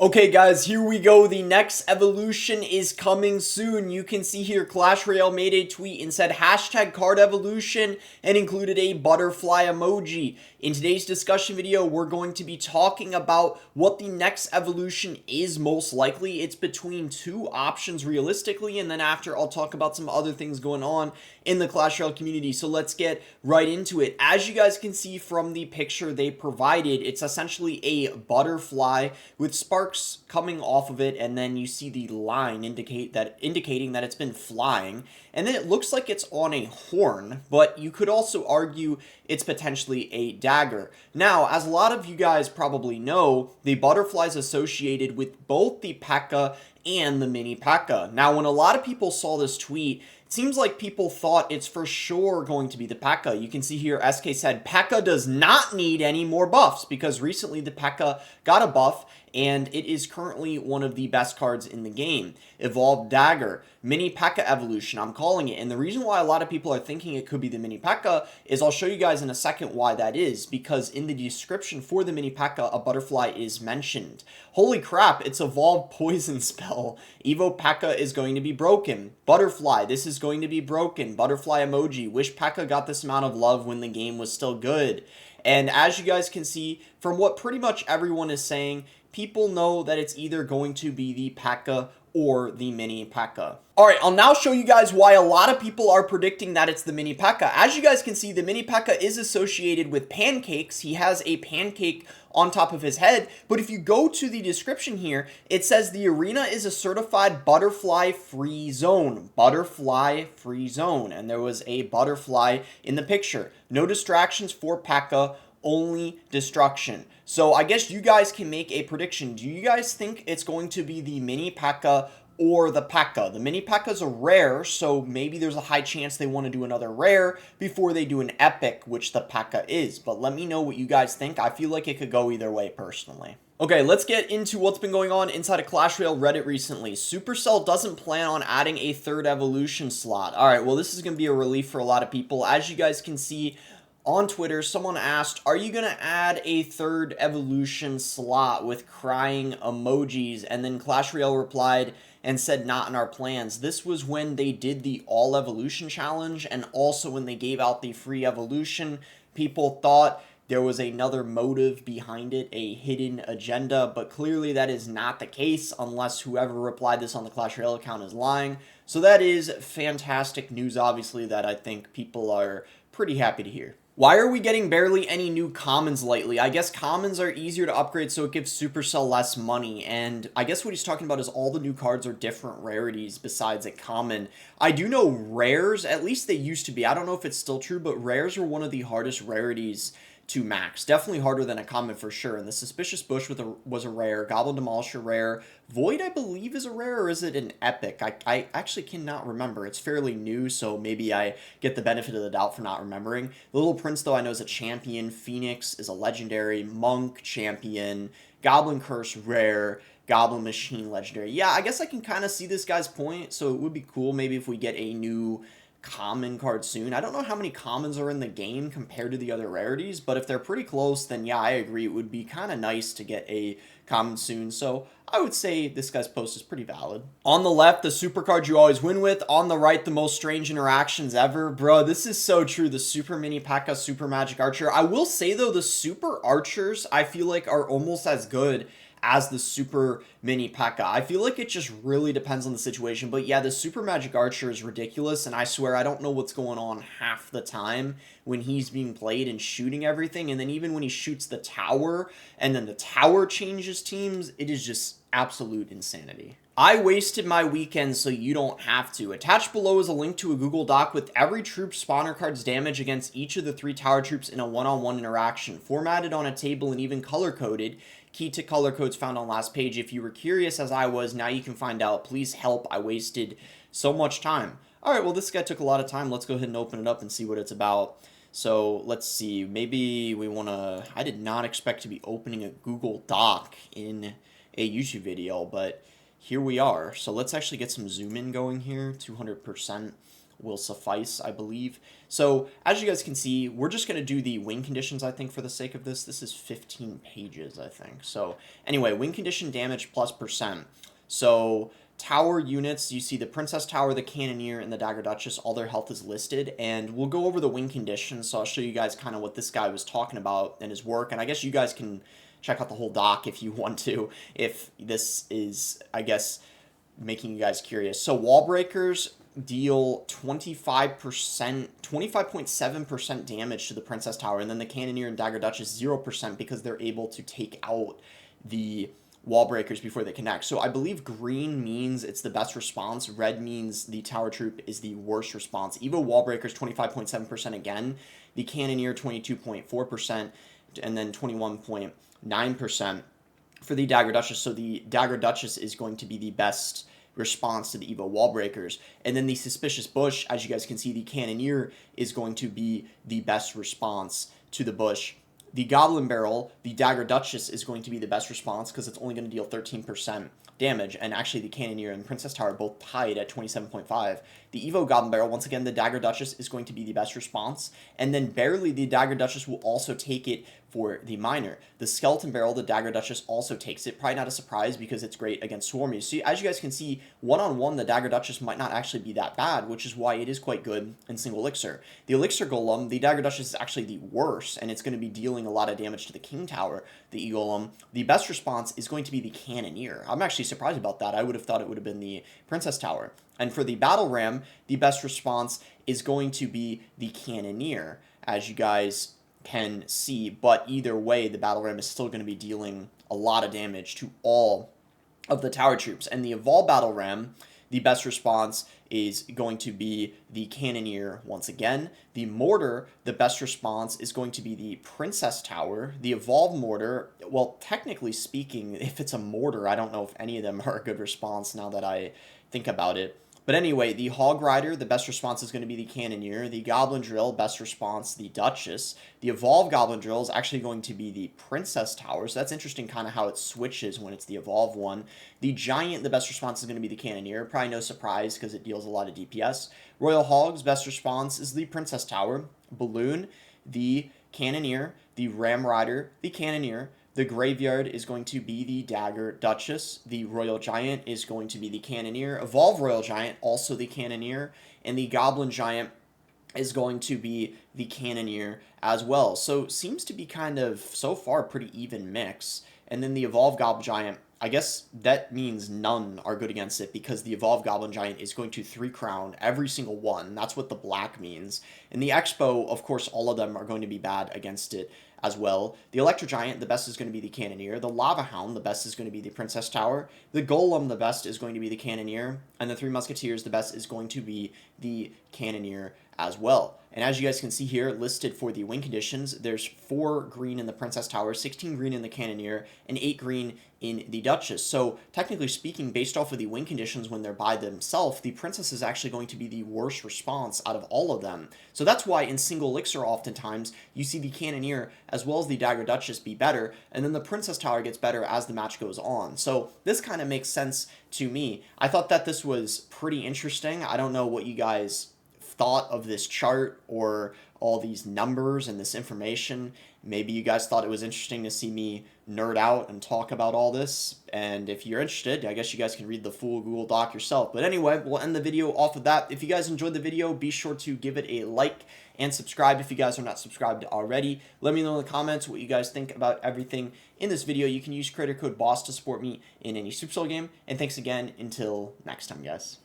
Okay guys, here we go. The next evolution is coming soon. You can see here Clash Royale made a tweet and said hashtag card evolution and included a butterfly emoji. In today's discussion video, we're going to be talking about what the next evolution is most likely. It's between two options realistically, and then after I'll talk about some other things going on in the Clash Royale community. So let's get right into it. As you guys can see from the picture they provided, it's essentially a butterfly with sparks coming off of it, and then you see the line indicating that it's been flying, and then it looks like it's on a horn, but you could also argue it's potentially a dagger. Now, as a lot of you guys probably know, the butterfly is associated with both the P.E.K.K.A and the mini P.E.K.K.A. Now, when a lot of people saw this tweet, it seems like people thought it's for sure going to be the P.E.K.K.A. You can see here SK said P.E.K.K.A does not need any more buffs because recently the P.E.K.K.A got a buff and it is currently one of the best cards in the game. Evolved Dagger, Mini P.E.K.K.A evolution, I'm calling it. And the reason why a lot of people are thinking it could be the Mini P.E.K.K.A is I'll show you guys in a second why that is, because in the description for the Mini P.E.K.K.A, a butterfly is mentioned. Holy crap, it's Evolved Poison Spell. Evo P.E.K.K.A is going to be broken. Butterfly, this is going to be broken. Butterfly emoji, wish P.E.K.K.A got this amount of love when the game was still good. And as you guys can see, from what pretty much everyone is saying, people know that it's either going to be the P.E.K.K.A or the mini P.E.K.K.A. Alright, I'll now show you guys why a lot of people are predicting that it's the mini P.E.K.K.A. As you guys can see, the mini P.E.K.K.A is associated with pancakes. He has a pancake on top of his head, but if you go to the description here, it says the arena is a certified butterfly free zone. Butterfly free zone. And there was a butterfly in the picture. No distractions for P.E.K.K.A, only destruction. So I guess you guys can make a prediction. Do you guys think it's going to be the mini P.E.K.K.A or the P.E.K.K.A? The mini P.E.K.K.A is a rare, so maybe there's a high chance they want to do another rare before they do an epic, which the P.E.K.K.A is. But let me know what you guys think. I feel like it could go either way personally. Okay, let's get into what's been going on inside of Clash Royale Reddit recently. Supercell doesn't plan on adding a third evolution slot. Alright, well this is going to be a relief for a lot of people. As you guys can see, on Twitter, someone asked, are you going to add a third evolution slot with crying emojis? And then Clash Royale replied and said, not in our plans. This was when they did the all evolution challenge, and also when they gave out the free evolution. People thought there was another motive behind it, a hidden agenda, but clearly that is not the case unless whoever replied this on the Clash Royale account is lying. So that is fantastic news, obviously, that I think people are pretty happy to hear. Why are we getting barely any new commons lately? I guess commons are easier to upgrade, so it gives Supercell less money, and I guess what he's talking about is all the new cards are different rarities besides a common. I do know rares, at least they used to be, I don't know if it's still true, but rares are one of the hardest rarities to max. Definitely harder than a common for sure. And the Suspicious Bush was a rare. Goblin Demolisher rare. Void, I believe, is a rare, or is it an epic? I actually cannot remember. It's fairly new, so maybe I get the benefit of the doubt for not remembering. The Little Prince, though, I know is a champion. Phoenix is a legendary. Monk, champion. Goblin Curse, rare. Goblin Machine, legendary. Yeah, I guess I can kind of see this guy's point, so it would be cool maybe if we get a new common card soon. I don't know how many commons are in the game compared to the other rarities, but if they're pretty close, then yeah, I agree. It would be kind of nice to get a common soon, so I would say this guy's post is pretty valid. On the left, the super card you always win with. On the right, the most strange interactions ever. Bro, this is so true. The super mini P.E.K.K.A, super magic archer. I will say though, the super archers I feel like are almost as good as the super mini P.E.K.K.A. I feel like it just really depends on the situation, but yeah, the super magic archer is ridiculous, and I swear I don't know what's going on half the time when he's being played and shooting everything, and then even when he shoots the tower, and then the tower changes teams, it is just absolute insanity. I wasted my weekend so you don't have to. Attached below is a link to a Google Doc with every troop spawner card's damage against each of the 3 tower troops in a one-on-one interaction, formatted on a table and even color-coded. Key to color codes found on last page. If you were curious as I was, now you can find out. Please help. I wasted so much time. Alright, well this guy took a lot of time. Let's go ahead and open it up and see what it's about. So let's see, maybe we want to, I did not expect to be opening a Google Doc in a YouTube video, but here we are. So let's actually get some zoom in going here, 200%. will suffice, I believe. So as you guys can see, we're just going to do the win conditions, I think, for the sake of this. This is 15 pages, I think. So anyway, win condition damage plus percent. So tower units, you see the Princess Tower, the Cannoneer, and the Dagger Duchess, all their health is listed, and we'll go over the win conditions, so I'll show you guys kind of what this guy was talking about in his work, and I guess you guys can check out the whole doc if you want to, if this is, I guess, making you guys curious. So wall breakers deal 25%, 25.7% damage to the Princess Tower, and then the Cannoneer and Dagger Duchess 0% because they're able to take out the wall breakers before they connect. So I believe green means it's the best response. Red means the tower troop is the worst response. Evo wall breakers 25.7% again. The Cannoneer 22.4%, and then 21.9% for the Dagger Duchess. So the Dagger Duchess is going to be the best response to the Evo wall breakers. And then the Suspicious Bush, as you guys can see, the Cannoneer is going to be the best response to the bush. The Goblin Barrel, the Dagger Duchess, is going to be the best response because it's only going to deal 13% damage, and actually the Cannoneer and Princess Tower are both tied at 27.5. The Evo Goblin Barrel, once again, the Dagger Duchess is going to be the best response, and then barely the Dagger Duchess will also take it for the Miner. The Skeleton Barrel, the Dagger Duchess also takes it. Probably not a surprise because it's great against Swarmies. So as you guys can see, one-on-one, the Dagger Duchess might not actually be that bad, which is why it is quite good in single elixir. The Elixir Golem, the Dagger Duchess is actually the worst, and it's going to be dealing a lot of damage to the King Tower. The E-Golem, the best response is going to be the Cannoneer. I'm actually surprised about that. I would have thought it would have been the Princess Tower. And for the Battle Ram, the best response is going to be the Cannoneer, as you guys can see. But either way, the Battle Ram is still going to be dealing a lot of damage to all of the tower troops. And the Evolved Battle Ram, the best response is going to be the Cannoneer once again. The Mortar, the best response is going to be the Princess Tower. The Evolved Mortar, well, technically speaking, if it's a Mortar, I don't know if any of them are a good response now that I think about it. But anyway, the Hog Rider, the best response is going to be the Cannoneer. The Goblin Drill, best response, the Duchess. The Evolved Goblin Drill is actually going to be the Princess Tower. So that's interesting kind of how it switches when it's the Evolved one. The Giant, the best response is going to be the Cannoneer. Probably no surprise because it deals a lot of DPS. Royal Hog's best response is the Princess Tower. Balloon, the Cannoneer. The Ram Rider, the Cannoneer. The Graveyard is going to be the Dagger Duchess. The Royal Giant is going to be the Cannoneer. Evolved Royal Giant, also the Cannoneer. And the Goblin Giant is going to be the Cannoneer as well. So seems to be kind of, so far, pretty even mix. And then the Evolved Goblin Giant, I guess that means none are good against it because the Evolved Goblin Giant is going to 3-crown every single one. That's what the black means. And the Expo, of course, all of them are going to be bad against it as well. The Electro Giant, the best is going to be the Cannoneer. The Lava Hound, the best is going to be the Princess Tower. The Golem, the best is going to be the Cannoneer. And the Three Musketeers, the best is going to be the Cannoneer as well. And as you guys can see here, listed for the win conditions, there's 4 green in the Princess Tower, 16 green in the Cannoneer, and 8 green in the Duchess. So technically speaking, based off of the win conditions when they're by themselves, the Princess is actually going to be the worst response out of all of them. So that's why in single elixir oftentimes you see the Cannoneer as well as the Dagger Duchess be better, and then the Princess Tower gets better as the match goes on. So this kind of makes sense to me. I thought that this was pretty interesting. I don't know what you guys thought of this chart or all these numbers and this information. Maybe you guys thought it was interesting to see me nerd out and talk about all this. And if you're interested, I guess you guys can read the full Google Doc yourself. But anyway, we'll end the video off of that. If you guys enjoyed the video, be sure to give it a like and subscribe if you guys are not subscribed already. Let me know in the comments what you guys think about everything in this video. You can use creator code BOSS to support me in any Supercell game. And thanks again. Until next time, guys.